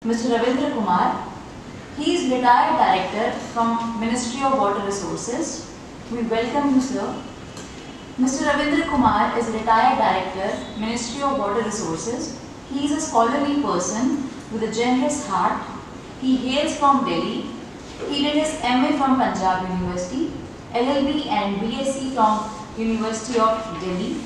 Mr. Ravindra Kumar. He is retired director from Ministry of Water Resources. We welcome you, sir. Mr. Ravindra Kumar is retired director, Ministry of Water Resources. He is a scholarly person with a generous heart. He hails from Delhi. He did his MA from Punjab University, LLB and BSc from University of Delhi.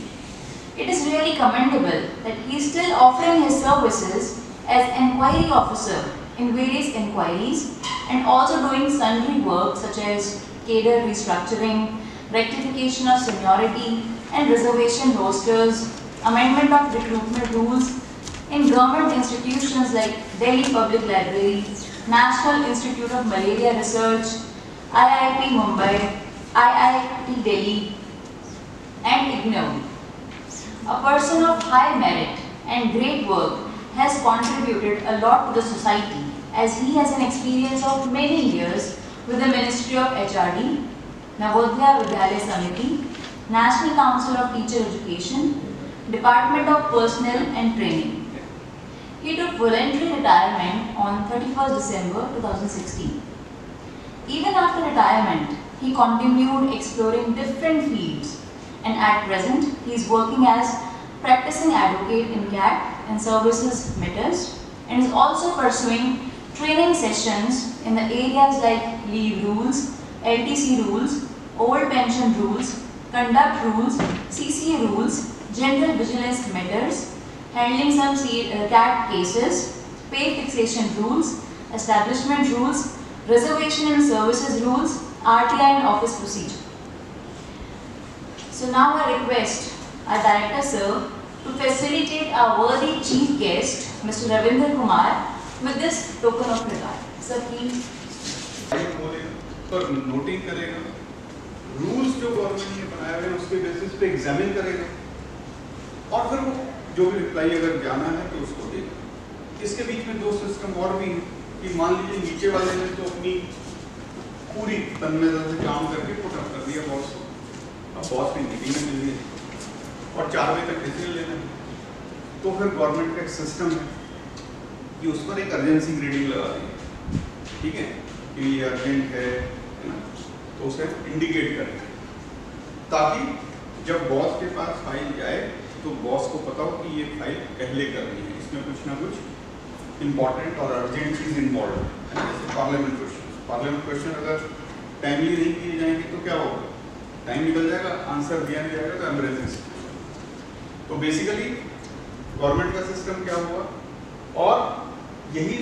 It is really commendable that he is still offering his services as enquiry officer in various inquiries and also doing sundry work such as cadre restructuring, rectification of seniority and reservation rosters, amendment of recruitment rules in government institutions like Delhi Public Library, National Institute of Malaria Research, IIT Mumbai, IIT Delhi and IGNOU. A person of high merit and great work has contributed a lot to the society as he has an experience of many years with the Ministry of HRD, Navodaya Vidyalaya Samiti, National Council of Teacher Education, Department of Personnel and Training. He took voluntary retirement on 31st December 2016. Even after retirement, he continued exploring different fields and at present he is working as practicing advocate in CAT and services matters and is also pursuing training sessions in the areas like leave rules, LTC rules, old pension rules, conduct rules, CCA rules, general vigilance matters, handling some CAT cases, pay fixation rules, establishment rules, reservation and services rules, RTI and office procedure. So now I request our Director Sir to facilitate our worthy Chief Guest, Mr. Ravindra Kumar, with this token of regard. Sir, please. पर noting करेगा, rules जो government ने बनाए हुए हैं उसके basis पे examine करेगा और फिर वो जो भी रिप्लाई अगर जाना है तो उसको देगा। इसके बीच में दो सिस्टम और भी हैं कि मान लीजिए नीचे वाले ने तो अपनी पूरी तन्मयता से काम करके पुट अप कर दिया बॉस को, अब बॉस की मीटिंग में मिल गई और 4 बजे तक डिसीजन लेना है, तो फिर गवर्नमेंट का एक सिस्टम है कि उस पर एक अर्जेंसी ग्रेडिंग लगा दी, ठीक है, कि ये अर्जेंट है ना, तो उसे इंडिकेट करें ताकि जब बॉस के पास फाइल जाए तो बॉस को पता हो कि ये फाइल पहले करनी है, इसमें कुछ ना कुछ इंपॉर्टेंट और अर्जेंट चीज इन्वॉल्व है। जैसे पार्लियामेंट क्वेश्चन अगर टाइमली नहीं किए जाएंगे तो क्या होगा, टाइम निकल जाएगा, आंसर दिया नहीं जाएगा तो एमरजेंसी। तो बेसिकली गवर्नमेंट का सिस्टम क्या हुआ और यही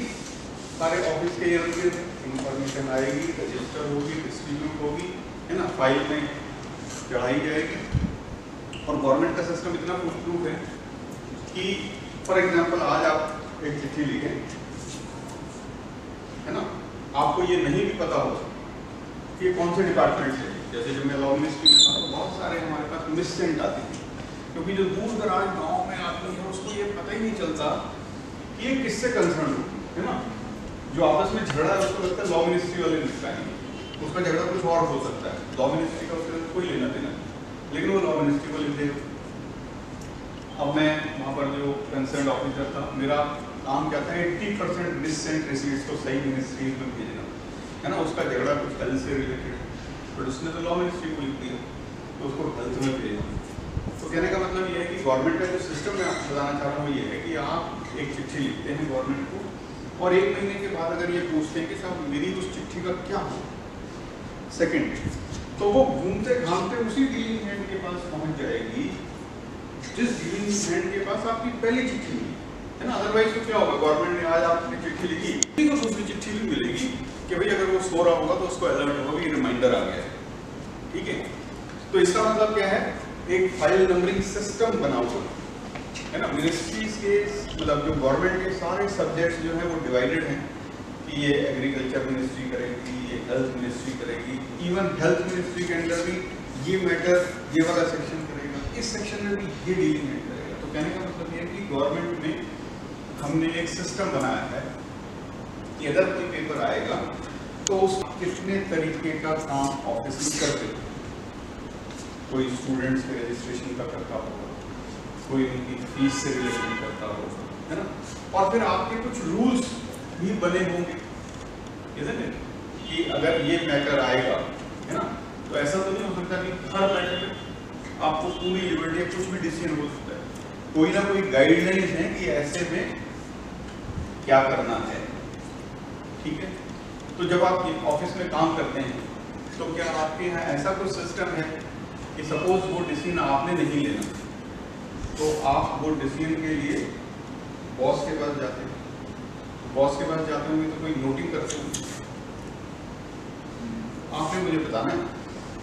सारे ऑफिस के इर्द गिर्द इंफॉर्मेशन आएगी, रजिस्टर होगी, डिस्ट्रीब्यूट होगी, है ना, फाइल में चढ़ाई जाएगी। और गवर्नमेंट का सिस्टम इतना प्रूफ है कि फॉर एग्जांपल आज आप एक चिट्ठी लिखें, है ना, आपको ये नहीं भी पता हो कि ये कौन से डिपार्टमेंट से, जैसे जब मैं लॉ मिनिस्ट्री में था तो बहुत सारे हमारे पास मिससेंट आती थी, क्योंकि जो दूर दराज गाँव में आदमी है उसको ये पता ही नहीं चलता कि ये किससे कंसर्न है ना, जो आपस में झगड़ा है उसको लगता है लॉ मिनिस्ट्री वाले निपटाएंगे, उसका झगड़ा कुछ और हो सकता है, लॉ मिनिस्ट्री का उसके कोई लेना देना, लेकिन वो लॉ मिनिस्ट्री को लिख देगा। अब मैं वहाँ पर जो कंसर्न ऑफिसर था, मेरा काम क्या था, 80% मिससेंट रिसीट्स को सही मिनिस्ट्री में भेजना, है ना, उसका झगड़ा कुछ हेल्थ से रिलेटेड, बट उसने तो लॉ मिनिस्ट्री को लिख दिया तो उसको हेल्थ में भेजना। तो कहने का मतलब ये है कि गवर्नमेंट का जो सिस्टम मैं आपको बताना चाह रहा हूँ ये है कि आप एक चिट्ठी लिखते हैं गवर्नमेंट को और 1 महीने के बाद अगर ये पूछते हैं कि साहब मेरी उस चिट्ठी का क्या हो, सेकंड, तो वो घूमते घामते उसी डीलिंग हैंड के पास पहुंच जाएगी जिस डीलिंग हैंड के पास आपकी पहली चिट्ठी हुई, है ना। अदरवाइज तो क्या होगा, गवर्नमेंट ने आज आपने चिट्ठी लिखी तो दूसरी चिट्ठी भी मिलेगी कि भाई अगर वो सो रहा होगा तो उसको अलर्ट होगा कि रिमाइंडर आ गया है, ठीक है। तो इसका मतलब क्या है, एक फाइल नंबरिंग सिस्टम बना हुआ है ना। मिनिस्ट्रीज के मतलब जो गवर्नमेंट के सारे सब्जेक्ट्स जो है वो डिवाइडेड हैं कि ये एग्रीकल्चर मिनिस्ट्री करेगी, ये हेल्थ मिनिस्ट्री करेगी, इवन हेल्थ मिनिस्ट्री के अंदर भी ये मैटर ये वाला सेक्शन करेगा, इस सेक्शन में भी ये डीलिंग हैंड करेगा। तो कहने का मतलब ये है कि गवर्नमेंट में हमने एक सिस्टम बनाया है कि अगर कोई पेपर आएगा तो उस कितने तरीके का काम ऑफिस में करते हैं, कोई स्टूडेंट्स के रजिस्ट्रेशन का करता होगा, कोई उनकी फीस से रिलेटेड करता होगा, है ना, और फिर आपके कुछ रूल्स भी बने होंगे, isn't it? कि अगर ये मैटर आएगा, है ना, तो ऐसा तो नहीं हो सकता कि हर मैटर में आपको पूरी लिबर्टी, कुछ भी डिसीजन हो सकता है। कोई ना कोई गाइडलाइंस है कि ऐसे में क्या करना है, ठीक है। तो जब आप ऑफिस में काम करते हैं तो क्या आपके यहाँ ऐसा कुछ सिस्टम है कि सपोज वो डिसीजन आपने नहीं लेना, तो आप वो डिसीजन के लिए बॉस के पास जाते हैं, बॉस के पास जाते होंगे तो कोई नोटिंग करते होंगे, आपने मुझे बताना है,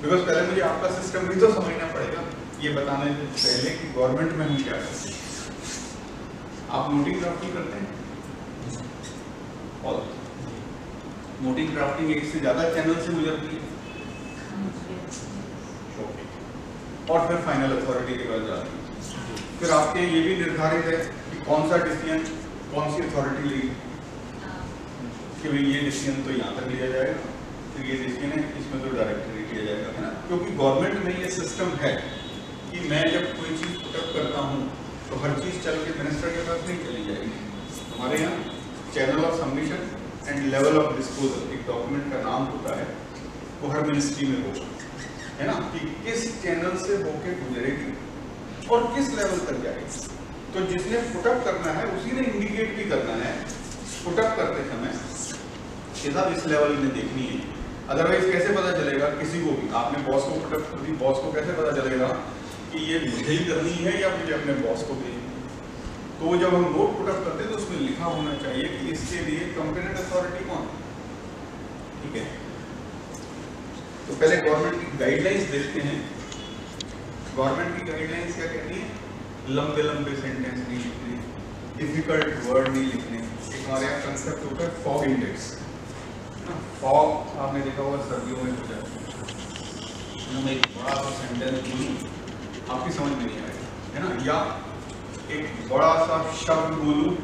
बिकॉज पहले मुझे आपका सिस्टम भी तो समझना पड़ेगा ये बताने से पहले कि गवर्नमेंट में हम क्या करते हैं। आप नोटिंग ड्राफ्टिंग करते हैं, और नोटिंग ड्राफ्टिंग एक से ज्यादा चैनल से गुजरती है, और फिर फाइनल अथॉरिटी के पास जाती है। फिर आपके ये भी निर्धारित है कि कौन सा डिसीजन कौन सी अथॉरिटी लेगी, कि भाई ये डिसीजन तो यहाँ तक लिया जाएगा, फिर ये डिसीजन है इसमें तो डायरेक्टली किया जाएगा, है ना। क्योंकि गवर्नमेंट में ये सिस्टम है कि मैं जब कोई चीज़ पुटअप करता हूँ तो हर चीज़ चल के मिनिस्टर के पास नहीं चली जाएगी। हमारे यहाँ channel of submission and level of disposal, एक डॉक्यूमेंट का नाम होता है, वो हर मिनिस्ट्री में होगा, है ना, कि किस चैनल से होके गुजरेगी और किस लेवल तक जाएगी। तो जिसने पुटअप करना है उसी ने इंडिकेट भी करना है पुटअप करते समय कि साहब इस लेवल में देखनी है। अदरवाइज कैसे पता चलेगा किसी को भी, आपने बॉस को पुटअप कर दी, बॉस को कैसे पता चलेगा कि ये मुझे ही करनी है या मुझे अपने बॉस को भेजनी है। तो जब हम नोट पुटअप करते हैं तो उसमें लिखा होना चाहिए कि इसके लिए कंपेटेंट अथॉरिटी कौन, ठीक है। तो पहले गवर्नमेंट की गाइडलाइंस देखते हैं। गवर्नमेंट की गाइडलाइंस क्या कहती है? लंबे लंबे सेंटेंस नहीं लिखने, डिफिकल्ट वर्ड नहीं लिखने। एक हमारे यहाँ कंसेप्ट होता है फॉग इंडेक्स। फॉग आपने देखा होगा सर्दियों में हो जाता है, मैं एक बड़ा सा सेंटेंस बोलूँ आपकी समझ में नहीं आएगा, है ना, या एक बड़ा सा शब्द बोलूँ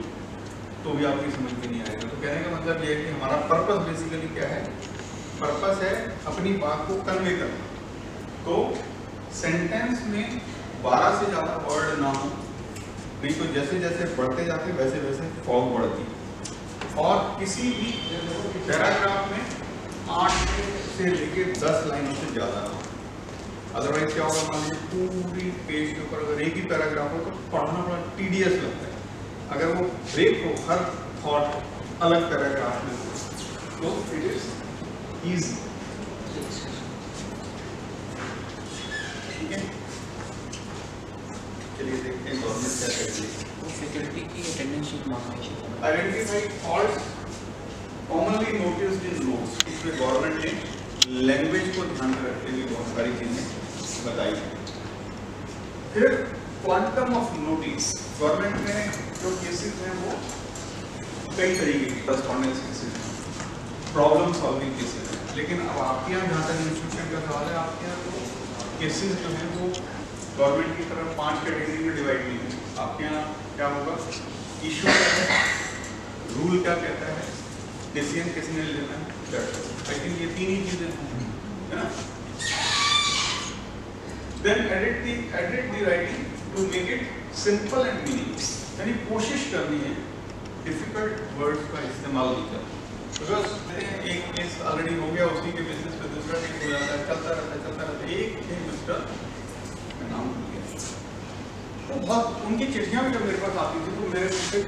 तो भी आपकी समझ में नहीं आएगा। तो कहने का मतलब ये है कि हमारा पर्पस बेसिकली क्या है? पर्पस है अपनी बात को कन्वे करना। तो सेंटेंस में 12 से ज़्यादा वर्ड ना हो, नहीं तो जैसे जैसे बढ़ते जाते वैसे वैसे फॉग बढ़ती। और किसी भी पैराग्राफ में 8 से लेके 10 लाइनों से ज़्यादा ना हो। अदरवाइज क्या होगा, मान लीजिए पूरी पेज के ऊपर अगर एक ही पैराग्राफ हो तो पढ़ना बड़ा टीडियस लगता है। अगर वो ब्रेक हो हर थॉट अलग पैराग्राफ में हो तो इट इज ईजी, ठीक है। चलिए देखते हैं गवर्नमेंट क्या कहती है। फैकल्टी की अटेंडेंस शीट मांगना है। Identify faults commonly noticed in notes. इसमें गवर्नमेंट ने लैंग्वेज को ध्यान में रखते हुए बहुत सारी चीजें बताई है। फिर क्वांटम ऑफ नोटिस। गवर्नमेंट में जो केसेस हैं वो कई तरीके के करस्पॉन्डेंस केसेस हैं, प्रॉब्लम सॉल्विंग केसेस हैं। लेकिन अब आपके यहाँ जहाँ तक इंस्टीट्यूशन का सवाल है, आपके यहाँ तो केसेस जो हैं वो गवर्नमेंट की तरफ 5 कैटेगरी में डिवाइड नहीं है। आपके यहाँ क्या होगा? इशू क्या है, रूल क्या कहता है, डिसीजन किसने लेना है, आई थिंक ये 3 ही चीजें हैं ना। Then edit the writing to make it simple and meaningful. यानी कोशिश करनी है difficult words का इस्तेमाल नहीं करना। Because एक केस ऑलरेडी हो गया, उसी के बेसिस पे दूसरा केस हो जाता है, चलता रहता है। एक थे मिस्टर, मैं नाम भूल गया, तो बहुत उनकी चिट्ठियाँ भी जब मेरे पास आती थी तो मेरे मुझसे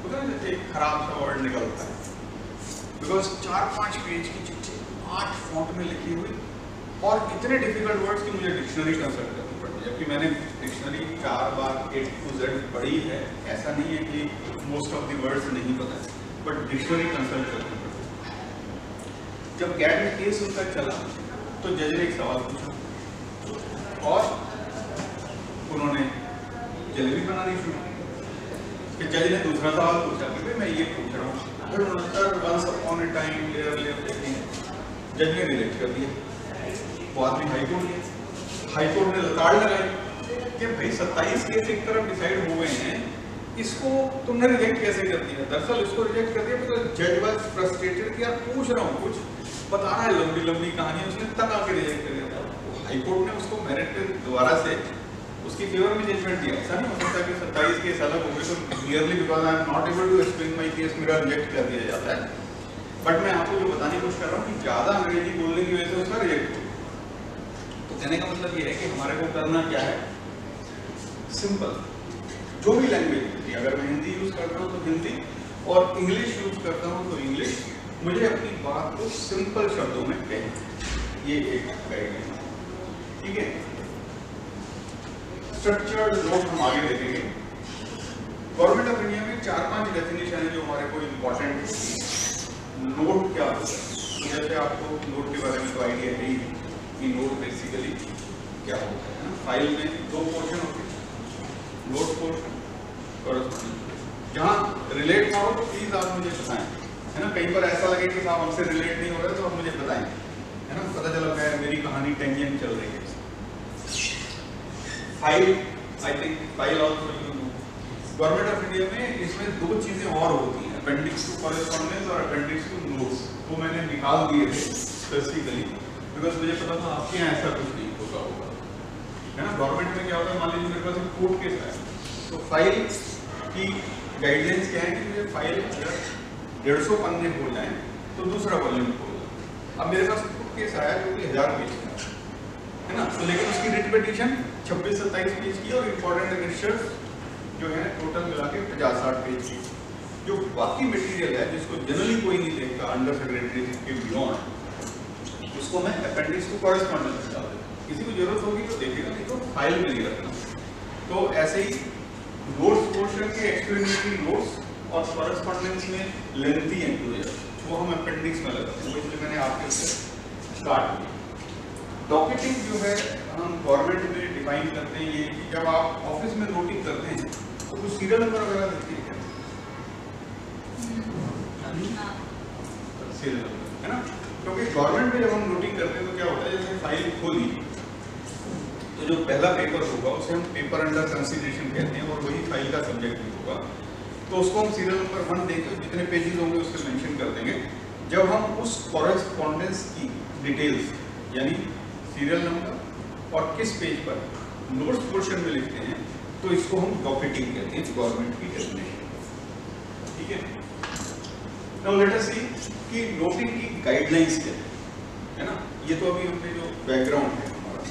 पता नहीं एक खराब सा वर्ड निकलता है। बिकॉज 4-5 पेज की चिट्ठी 8 फॉन्ट में लिखी हुई और इतने डिफिकल्ट वर्ड्स की मुझे डिक्शनरी कंसल्ट करनी पड़ती है। जबकि मैंने dictionary 4 bar A to Z पढ़ी है, ऐसा नहीं है कि मोस्ट ऑफ द वर्ड्स नहीं पता है, बट डिक्शनरी कंसल्ट करनी पड़ती है। जब कैट में केस उनका चला तो जज ने एक सवाल पूछा और उन्होंने जलेबी बनानी शुरू की। फिर जज ने दूसरा सवाल पूछा कि भाई मैं ये पूछ रहा हूँ, फिर उन्होंने once upon a time layer जज ने रिजेक्ट कर दिया। वो आदमी हाईकोर्ट ने लताड़ लगाई कि भाई 27 केस एक तरफ डिसाइड हो गए हैं, इसको तुमने रिजेक्ट कैसे कर दिया? दरअसल इसको रिजेक्ट कर दिया बिकॉज जज वाज फ्रस्ट्रेटेड कि यार पूछ रहा हूँ कुछ बता रहा है, लंबी लंबी कहानी, उसने तक आके रिजेक्ट कर दिया था। हाईकोर्ट ने उसको मेरिट दोबारा से उसकी फेवर में जजमेंट दिया। ऐसा नहीं हो सकता कि 27 केस अलग हो गए तो clearly because I am not able to explain my case मेरा रिजेक्ट कर दिया जाता है। बट मैं आपको जो बताने की कोशिश कर रहा हूँ कि ज़्यादा अंग्रेजी बोलने की वजह से उसका रिजेक्ट हो। तो कहने का मतलब ये है कि हमारे को करना क्या है, सिंपल जो भी लैंग्वेज होती है, अगर मैं हिंदी यूज़ करता हूँ तो हिंदी और इंग्लिश यूज़ करता हूँ तो इंग्लिश, मुझे अपनी बात को सिंपल शब्दों में कहना, ये एक गाइडलाइन है, ठीक है। स्ट्रक्चर्ड नोट हम आगे देखेंगे। गवर्नमेंट ऑफ इंडिया में 4-5 डेफिनेशन है जो हमारे को इम्पोर्टेंट है। नोट क्या होता है, तो जैसे आपको नोट के बारे में तो आइडिया है ही कि नोट बेसिकली क्या होता है ना। फाइल में 2 पोर्शन होते हैं, नोट पोर्शन, कॉरेस्पॉन्डेंस। जहाँ रिलेट ना हो तो प्लीज आप मुझे बताएं, है ना। कहीं पर ऐसा लगे कि साहब हमसे रिलेट नहीं हो रहा है तो आप मुझे बताएं, है ना। पता चला मैं मेरी कहानी टेंजेंट चल रही है। File, I think file also you know. Government of India में इसमें 2 चीजें और होती हैं, अपेंडिक्स टू कॉरेस्पॉन्डेंस और अपेंडिक्स टू नोट्स। वो मैंने निकाल दिए थे स्पेसिफिकली बिकॉज मुझे पता था आपके यहाँ ऐसा कुछ नहीं होता होगा, है ना। गवर्नमेंट में क्या होता है, मान लीजिए मेरे पास एक कोर्ट केस है तो फाइल की गाइडलाइंस क्या है कि मुझे फाइल अगर 150 पन्ने हो जाए तो दूसरा वॉल्यूम खोल। अब मेरे पास कोर्ट केस आया जो कि 1000 पेज का है ना, तो लेकिन उसकी रिट पिटीशन 26-27 पेज की और इम्पोर्टेंट एडिशंस जो है टोटल मिला के 50-60 पेज की। जो बाकी मटेरियल है जिसको जनरली कोई नहीं देखता अंडर सेक्रेटरी के बियॉन्ड, उसको मैं अपेंडिक्स टू कॉरेस्पॉन्डेंस में डाल देता। किसी को जरूरत होगी तो देखेगा, नहीं तो फाइल में नहीं रखना। तो ऐसे ही नोट्स पोर्शन के एक्सप्लेनेटरी नोट्स और कॉरेस्पॉन्डेंस में लेंथी एंक्लोजर वो हम अपेंडिक्स में लगाते हैं, इसलिए मैंने आपके उससे स्टार्ट किया। डॉकेटिंग जो है हम गवर्नमेंट में डिफाइन करते हैं, ये कि जब आप ऑफिस में नोटिंग करते हैं तो कुछ सीरियल नंबर वगैरह देते हैं क्या? सीरियल नंबर, है ना। क्योंकि गवर्नमेंट में जब हम नोटिंग करते हैं तो क्या होता है, जैसे फाइल खोली तो जो पहला पेपर होगा उसे हम पेपर अंडर कंसिडरेशन कहते हैं और वही फाइल का सब्जेक्ट भी होगा। तो उसको हम सीरियल नंबर 1 देकर जितने पेजेस होंगे उसके मेंशन कर देंगे। जब हम उस कॉरेस्पॉन्डेंस की डिटेल्स यानी सीरियल नंबर और किस पेज पर नोट्स पोर्शन में लिखते हैं तो इसको हम डॉकेटिंग कहते हैं, गवर्नमेंट की डेफिनेशन, ठीक है। नाउ लेट अस सी कि नोटिंग की गाइडलाइंस क्या है ना। ये तो अभी हमने जो बैकग्राउंड है हमारा,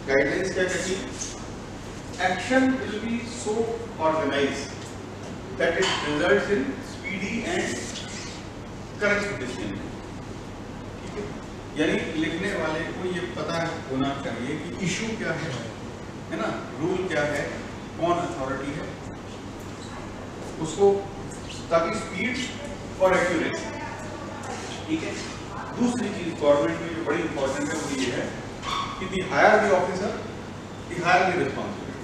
गाइडलाइंस क्या कहती है, action will be so organized that it results in speedy and correct decision. यानी लिखने वाले को ये पता होना चाहिए कि इशू क्या है ना, रूल क्या है, कौन अथॉरिटी है, उसको, ताकि स्पीड और एक्यूरेसी, ठीक है। दूसरी चीज गवर्नमेंट में जो बड़ी इंपॉर्टेंट है वो ये है कि the higher the officer the higher the responsibility,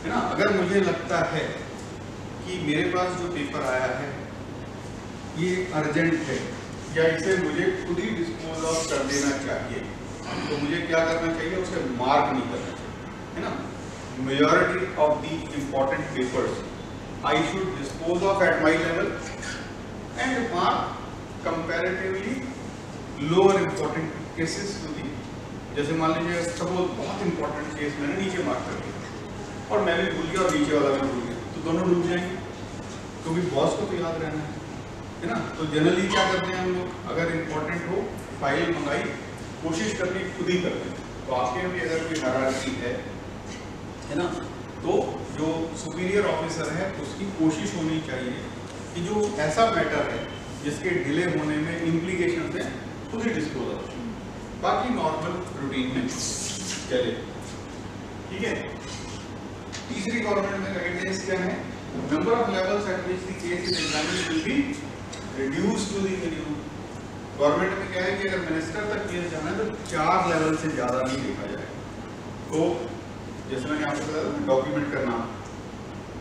है ना। अगर मुझे लगता है कि मेरे पास जो पेपर आया है ये अर्जेंट है या इसे मुझे खुद ही डिस्पोज ऑफ कर देना चाहिए, तो मुझे क्या करना चाहिए, उसे मार्क नहीं करना चाहिए, है ना। Majority of the important papers I should dispose of at my level and mark comparatively lower important cases to the. जैसे मान लीजिए सपोज बहुत इंपॉर्टेंट केस मैंने नीचे मार्क कर दिया और मैं भी भूल गया और नीचे वाला भी भूल गया, तो दोनों डूब जाएंगे, क्योंकि बॉस को तो याद रहना है ना। तो जनरली क्या करते हैं हम लोग, अगर इम्पोर्टेंट हो फाइल मंगाई, कोशिश करनी खुद ही करते हैं। तो आपके यहाँ भी अगर कोई हायरार्की है ना, तो जो सुपीरियर ऑफिसर है उसकी कोशिश होनी चाहिए कि जो ऐसा मैटर है जिसके डिले होने में इम्प्लीकेशन है खुद ही डिस्पोज हो, बाकी नॉर्मल रूटीन में चले, ठीक है। तीसरी गवर्नमेंट में गाइडलाइंस क्या है, number of levels at which the case is examined will be reduce to the minimum. Government में क्या है कि अगर मिनिस्टर तक केस जाना है तो 4 लेवल से ज़्यादा नहीं देखा जाए। तो जैसे मैंने आपको बताया डॉक्यूमेंट करना,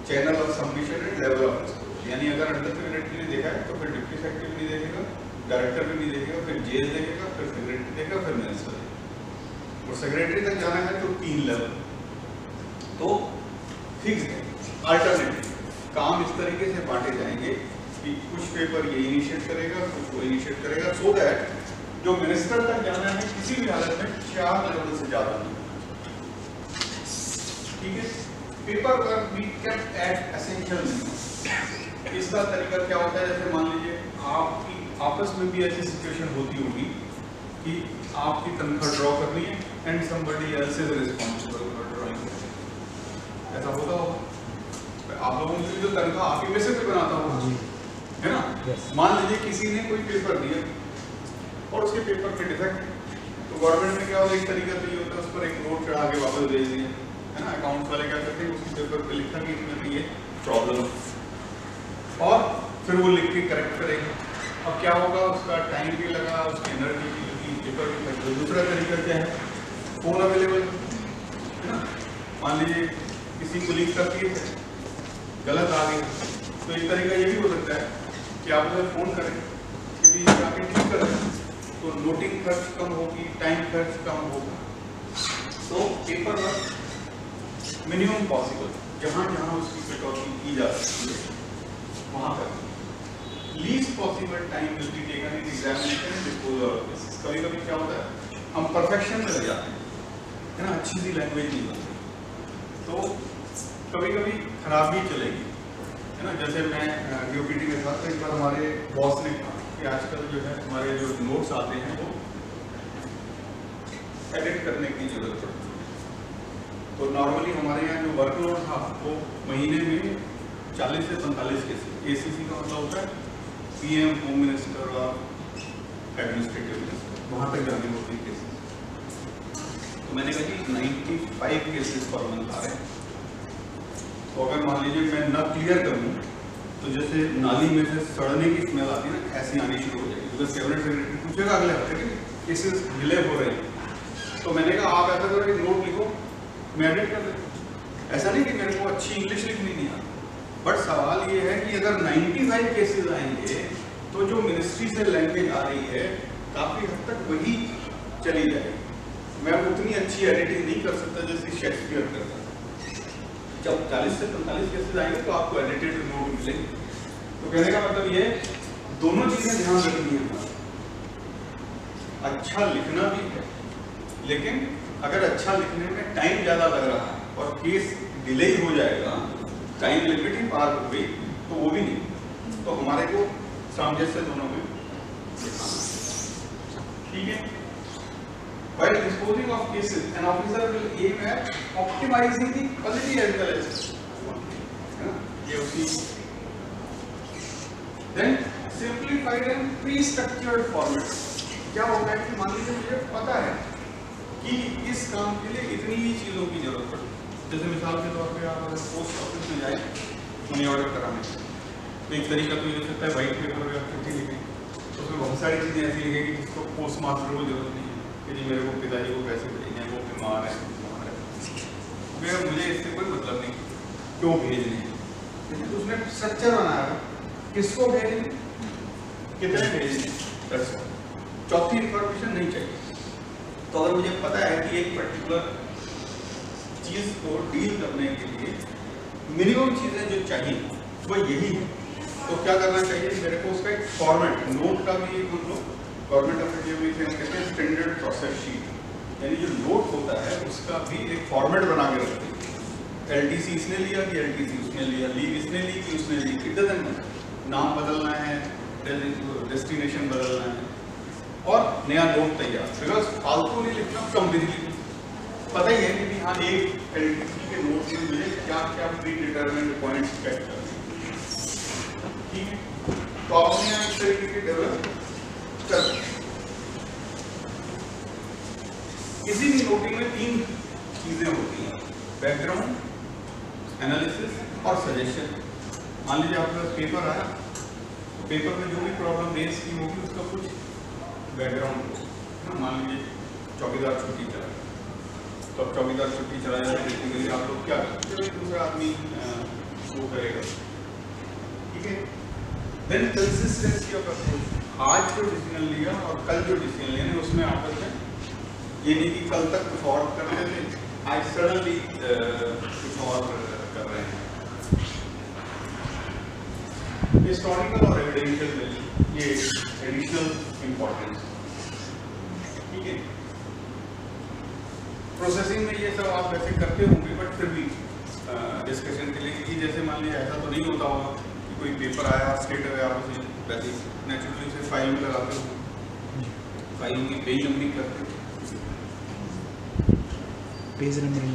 channel of submission and level of risk, यानी अगर अंडर सेक्रेटरी ने देखा है तो फिर डिप्टी सेक्रेटरी नहीं देखेगा, डायरेक्टर भी नहीं देखेगा, फिर जेल देखेगा, फिर सेक्रेटरी देखेगा, फिर मिनिस्टर देखेगा। और सेक्रेटरी तक जाना है तो 3 लेवल तो फिक्स है। अल्टरनेटिव काम इस तरीके से बांटे जाएंगे कि कुछ पेपर ये इनिशिएट करेगा, कुछ वो इनिशिएट करेगा, सो दैट जो मिनिस्टर तक जाना है किसी भी हालत में 4 लेवल से ज़्यादा नहीं। ठीक है। पेपर वर्क भी केप्ट एट एसेंशियल मिनिमम। इसका तरीका क्या होता है, जैसे मान लीजिए आपकी आपस में भी ऐसी सिचुएशन होती होगी कि आपकी तनख्वाह ड्रॉ करनी है and somebody else is responsible for drawing, ऐसा होता होगा। आप लोगों की जो तनख्वाह आपकी में से भी बनाता होगा, है ना। मान लीजिए किसी ने कोई पेपर दिया और उसके पेपर पे डिफेक्ट, तो गवर्नमेंट में क्या होता है, एक तरीका तो ये होता है उस पर एक नोट चढ़ा के वापस भेज दिया, है ना। अकाउंट्स वाले क्या करते हैं, उसी पेपर पे लिखा कि इसमें ये प्रॉब्लम, और फिर वो लिख के करेक्ट करेंगे। अब क्या होगा, उसका टाइम भी लगा, उसकी एनर्जी भी लगी, पेपर भी लगा। दूसरा तरीका क्या है, फोन अवेलेबल, है ना। मान लीजिए किसी कोलीग का केस है, गलत आ गई, तो एक तरीका ये भी हो सकता है कि आप उसे फोन करें कि भी जाके ठीक कर दें, तो नोटिंग खर्च कम होगी, टाइम खर्च कम होगा। तो पेपर वर्क मिनिमम पॉसिबल, जहाँ जहाँ उसकी कटौती की जा सकती है वहाँ पर। Least possible time will be taken in examination and disposal of cases. कभी कभी क्या होता है, हम परफेक्शन में लग जाते हैं, है ना, अच्छी सी लैंग्वेज नहीं बनती, तो कभी कभी खराब भी चलेगी, है ना। जैसे मैं यूपीटी में था, तो एक बार हमारे बॉस ने कहा कि आजकल जो है हमारे जो नोट्स आते हैं वो एडिट करने की जरूरत पड़ती है। तो नॉर्मली हमारे यहाँ जो वर्कलोड था वो महीने में 40 से 45 केसेस, एसीसी का मतलब होता है पीएम, होम मिनिस्टर और एडमिनिस्ट्रेटिव मिनिस्टर, वहाँ तक जाने होती है केसेस। तो मैंने कहा कि 95 केसेस पर मंथ आ रहे हैं, तो अगर मान लीजिए मैं न क्लियर करूँ तो जैसे नाली में से सड़ने की स्मेल आती है ना, ऐसी आनी शुरू हो जाएगी। बिकॉज कैबिनेट सेक्रेटरी पूछेगा अगले हफ्ते कि केसेस डिले हो रहे हैं, तो मैंने कहा आप ऐसा करो, एक नोट लिखो, मैं एडिट कर देता हूँ। ऐसा नहीं कि मेरे को अच्छी इंग्लिश लिखनी नहीं आती, बट सवाल ये है कि अगर 95 केसेस आएंगे तो जो मिनिस्ट्री से लैंग्वेज आ रही है काफ़ी हद तक वही चली जाएगी। मैं उतनी अच्छी एडिटिंग नहीं कर सकता जैसे शेक्सपियर करता। जब 40 से 45 केसेस आएंगे तो आपको एडिटेड नोट मिलेंगे। तो कहने का मतलब ये दोनों चीजें ध्यान रखनी है। अच्छा लिखना भी है, लेकिन अगर अच्छा लिखने में टाइम ज्यादा लग रहा है और केस डिले हो जाएगा, टाइम लिमिट ही पार हो गई, तो वो भी नहीं। तो हमारे को सामंजस्य दोनों में ठीक है। While disposing of cases, an officer will aim at optimizing the quality as well as ये उसी। Then simplified and pre-structured format। क्या होता है कि मान लीजिए मुझे पता है कि इस काम के लिए इतनी ही चीज़ों की जरूरत पड़ती है। जैसे मिसाल के तौर पे आप अगर पोस्ट ऑफिस में जाए मनी ऑर्डर कराने, तो एक तरीका तो ये हो सकता है वाइट पेपर या चिट्ठी लिखें, तो उसमें बहुत सारी चीज़ें ऐसी लिखेंगी जिसको पोस्ट मास्टर को जरूरत नहीं है कि जी मेरे को पिताजी को पैसे भेजने हैं, वो बीमार है, मुझे इससे कोई मतलब नहीं क्यों भेजने हैं। तो उसने स्ट्रक्चर बनाया, किसको भेजने, कितने भेजने, चौथी इंफॉर्मेशन नहीं चाहिए। तो अगर मुझे पता है कि एक पर्टिकुलर चीज़ को डील करने के लिए मिनिमम चीज़ें जो चाहिए वो यही है, तो क्या करना चाहिए, मेरे को उसका एक फॉर्मेट, नोट का भी एक मतलब गवर्नमेंट ऑफ इंडिया में कहते हैं स्टैंडर्ड प्रोसेस शीट, यानी जो नोट होता है उसका भी एक फॉर्मेट बना के रखते हैं। एलटीसी इसने लिया कि एलटीसी उसने लिया, लीव इसने ली कि उसने ली, इट डजंट मैटर, नाम बदलना है, डेस्टिनेशन बदलना है और नया नोट तैयार। बिकॉज फालतू नहीं लिखना, कम भी नहीं लिखना, पता ही है कि हाँ एक एलटीसी के नोट में मुझे क्या क्या प्री डिटरमिन्ड पॉइंट्स कैच करने, ठीक है। तो आपने यहाँ इस तरीके के डेवलप कर, किसी भी नोटिंग में 3 चीजें होती हैं, बैकग्राउंड, एनालिसिस और सजेशन। मान लीजिए आपके पास पेपर आया, तो पेपर में जो भी प्रॉब्लम रेज की होगी उसका कुछ बैकग्राउंड हो। मान लीजिए चौकीदार छुट्टी चला, तो अब चौकीदार छुट्टी चला जाए बेसिकली आप लोग क्या करते हैं, दूसरा आदमी वो करेगा, ठीक है। देन कंसिस्टेंसी ऑफ अप्रोच, आज जो डिसीजन लिया और कल जो डिसीजन लेने उसमें आपस में ये नहीं कि कल तक कुछ और कर रहे थे, आज सडनली कुछ और कर रहे हैं। हिस्टोरिकल और एविडेंशियल वैल्यू, ये एडिशनल इम्पोर्टेंस, ठीक है। प्रोसेसिंग में ये सब आप वैसे करते होंगे, बट फिर भी डिस्कशन के लिए कि जैसे मान लीजिए ऐसा तो नहीं होता होगा कि कोई पेपर आया स्टेट अवे आप उसे वैसे नेचुरली उसे फाइल में लगाते हो, फाइल की पेज नंबरिंग करते हो, पेज नंबरिंग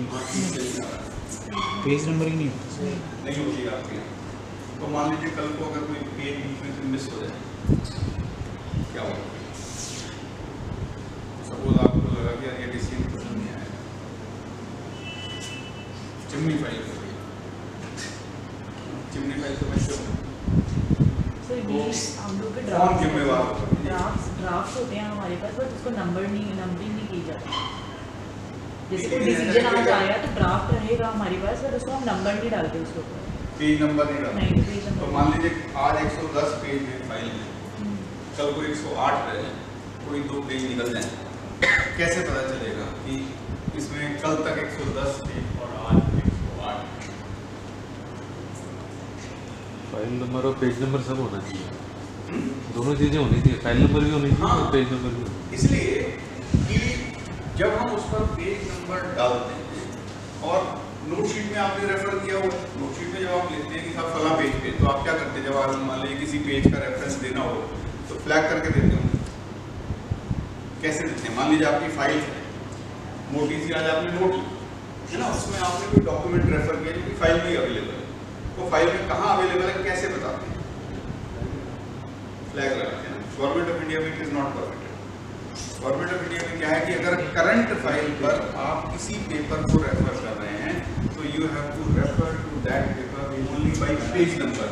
नहीं होती आपके यहाँ। तो मान लीजिए कल को अगर कोई पेज बीच में से मिस हो जाए क्या होगा? सपोज आपको लगा कि यार ये डिसीजन पसंद नहीं आया, चिमनी फाइल हो गई, चिमनी फाइल समझते हो? सर ये हम लोग के कौन जिम्मेवार होगा? ड्राफ्ट होते हैं हमारे पास, बट उसको नंबरिंग नहीं की जाती। जैसे कोई डिसीजन आज आया तो ड्राफ्ट रहेगा हमारे पास, बट उसको हम नंबर नहीं डालते उसके ऊपर, पेज नंबर नहीं डालते। Page number. तो मान लीजिए आज 110 पेज में फाइल है, कल को 108 रहे, कोई 2 पेज निकल जाए, कैसे पता चलेगा कि इसमें कल तक 110 पेज और आज 108? फाइल नंबर और पेज नंबर सब होना चाहिए, दोनों चीजें होनी चाहिए, फाइल नंबर भी होनी चाहिए और पेज नंबर भी होना चाहिए। इसलिए कि जब हम उस पर पेज नंबर डालते हैं और नोटशीट में आपने रेफर किया हुआ, नोटशीट में जब आप लेते हैं कि साहब फला पेज पे, तो आप क्या करते हैं? जब आप मान लीजिए किसी पेज का रेफरेंस देना हो तो फ्लैग करके देते हो। कैसे देते हैं? मान लीजिए आपकी फाइल है मोटी सी, आज आपने नोट ली है ना, उसमें आपने कोई डॉक्यूमेंट रेफर किया जो कि फाइल में अवेलेबल है, तो फाइल में कहाँ अवेलेबल है कैसे बताते हैं? फ्लैग लगाते हैं ना। गवर्नमेंट ऑफ इंडिया में it is not permitted. Government of India में क्या है कि अगर करंट फाइल पर आप किसी पेपर को रेफर कर रहे हैं तो you have to refer to that paper only by page number,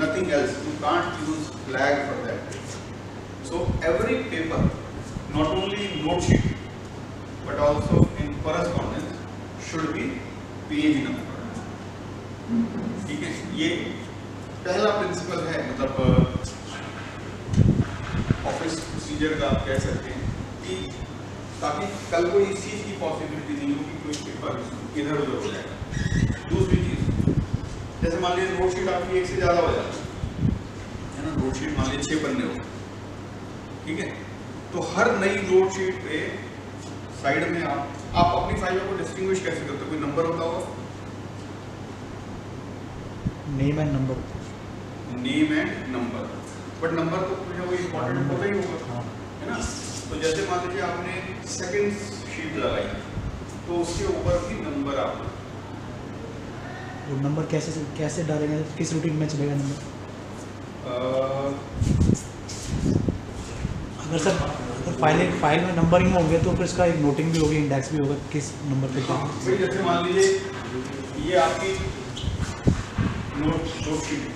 nothing else. You can't use flag for that paper. So every paper, not only note sheet but also in correspondence should be page number. ठीक है, ये पहला principal है, मतलब office procedure का आप कह सकते हैं, कि ताकि कल को इस चीज़ की पॉसिबिलिटी नहीं हो कि कोई पेपर इधर उधर हो जाएगा। दूसरी चीज़, जैसे मान लीजिए नोट शीट आपकी एक से ज़्यादा हो जाती है ना, नोट शीट मान लीजिए 6 पन्ने हो, ठीक है, तो हर नई नोट शीट पे साइड में आप अपनी फाइलों को डिस्टिंग्विश कैसे करते हो? कोई नंबर होता होगा, name and number, but number तो मुझे वो इम्पोर्टेंट होता ही होगा, है ना। तो जैसे मान लीजिए आपने सेकंड शीट लगाई तो उसके ऊपर भी नंबर आप, वो नंबर कैसे डालेंगे, किस रूटीन में चलेगा नंबर? अगर फाइल में नंबरिंग होंगे तो फिर इसका एक नोटिंग भी होगी, इंडेक्स भी होगा, किस नंबर पे क्या। भाई जैसे मान लीजिए ये आपकी नोट शीट है,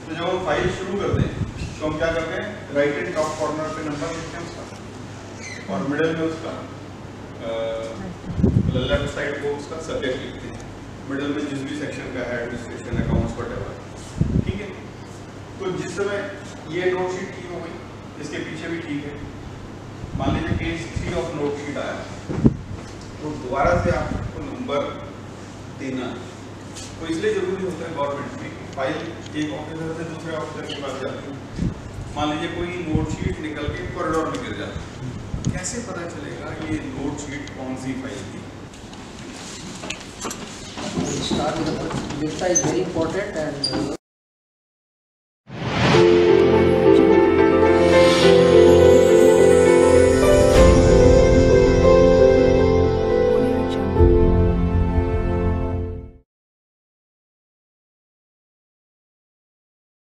तो जब हम फाइल शुरू करते हैं तो हम क्या करते हैं? राइट एंड टॉप कॉर्नर पे नंबर लिखते हैं उसका, और मिडिल में उसका लेफ्ट साइड को उसका सब्जेक्ट लिखते हैं, मिडिल में जिस भी सेक्शन का है, एडमिनिस्ट्रेशन, अकाउंट्स, व्हाटएवर, ठीक है। तो जिस समय ये नोट शीट ठीक हो गई, इसके पीछे भी ठीक है, मान लीजिए पेज 3 ऑफ नोट शीट आया, तो दोबारा से आपको नंबर देना, तो इसलिए जरूरी होता है गवर्नमेंट में फाइल एक ऑफिसर से दूसरे ऑफिसर के पास जाती है। मान लीजिए कोई नोट शीट निकल के कॉरिडोर में गिर जाती है, कैसे पता चलेगा ये नोट शीट कौन सी फाइल थी? Start with the data is very important and